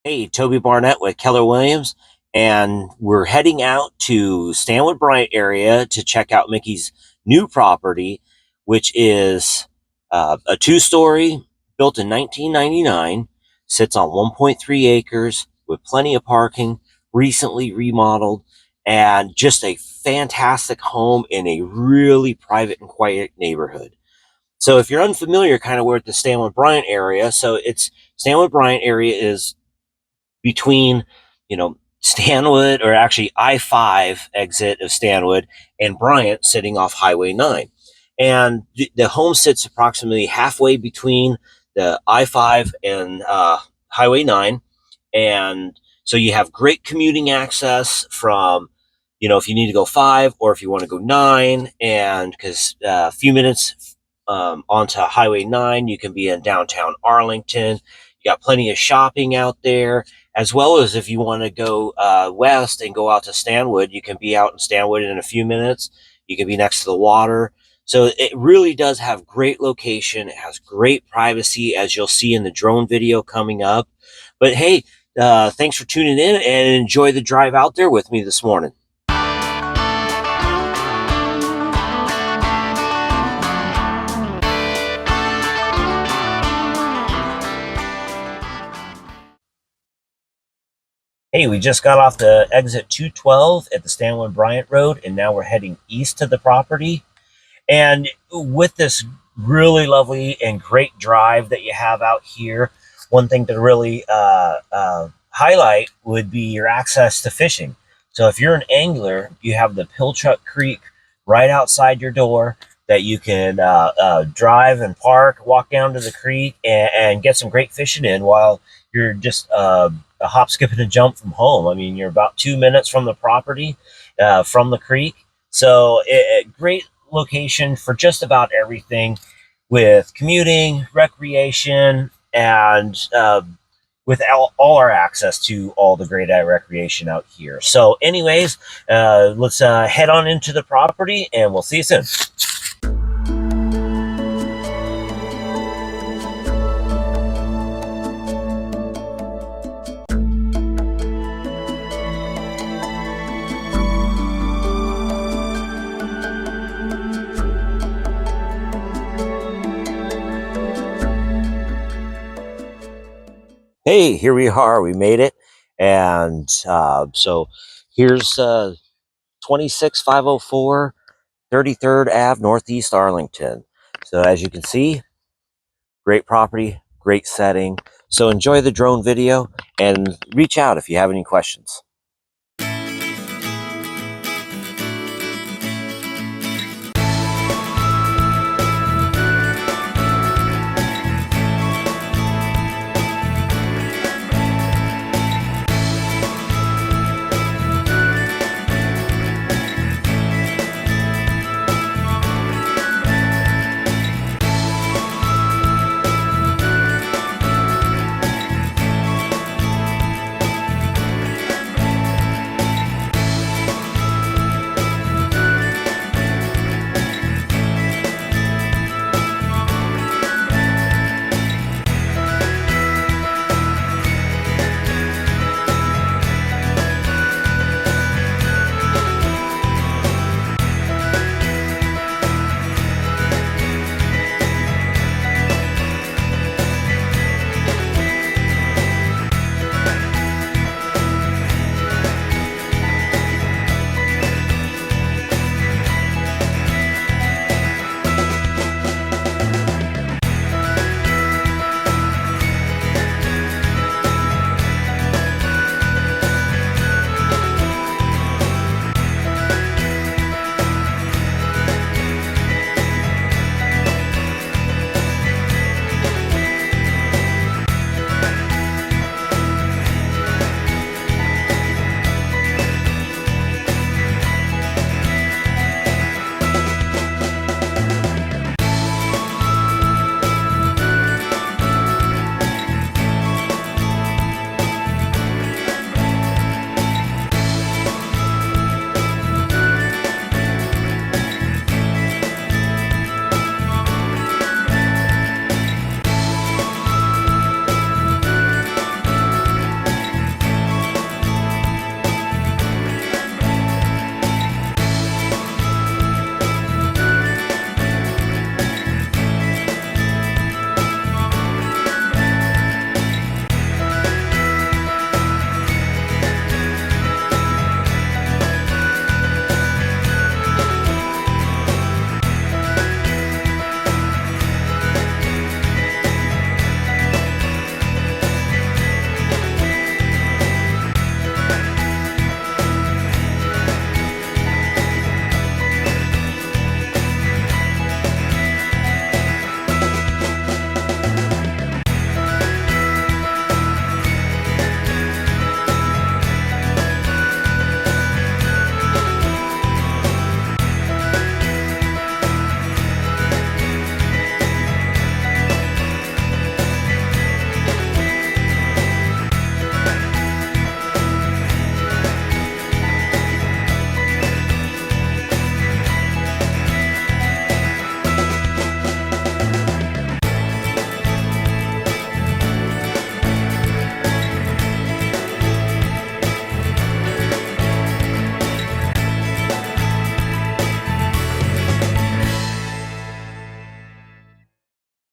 Hey, Toby Barnett with Keller Williams, and we're heading out to Stanwood-Bryant area to check out Mickey's new property, which is a two-story, built in 1999, sits on 1.3 acres with plenty of parking, recently remodeled, and just a fantastic home in a really private and quiet neighborhood. So if you're unfamiliar kind of where the Stanwood-Bryant area, so it's Stanwood-Bryant area is between, Stanwood, or actually I-5 exit of Stanwood, and Bryant, sitting off Highway 9. And the home sits approximately halfway between the I-5 and Highway 9. And so you have great commuting access from, if you need to go 5 or if you want to go 9, and because a few minutes onto Highway 9, you can be in downtown Arlington. You got plenty of shopping out there, as well as if you want to go west and go out to Stanwood, you can be out in Stanwood in a few minutes. You can be next to the water. So it really does have great location. It has great privacy, as you'll see in the drone video coming up. But hey, thanks for tuning in and enjoy the drive out there with me this morning. Hey, we just got off the exit 212 at the Stanwood-Bryant Road, and now we're heading east to the property. And with this really lovely and great drive that you have out here, one thing to really highlight would be your access to fishing. So if you're an angler, you have the Pilchuck Creek right outside your door that you can drive and park, walk down to the creek, and get some great fishing in while you're just a hop, skip, and a jump from home. I mean, you're about 2 minutes from the property, from the creek. So great location for just about everything, with commuting, recreation, and with all our access to all the great recreation out here. So anyways, let's head on into the property, and we'll see you soon. Hey, here we are. We made it. And so here's 26504 33rd Ave, Northeast Arlington. So as you can see, great property, great setting. So enjoy the drone video and reach out if you have any questions.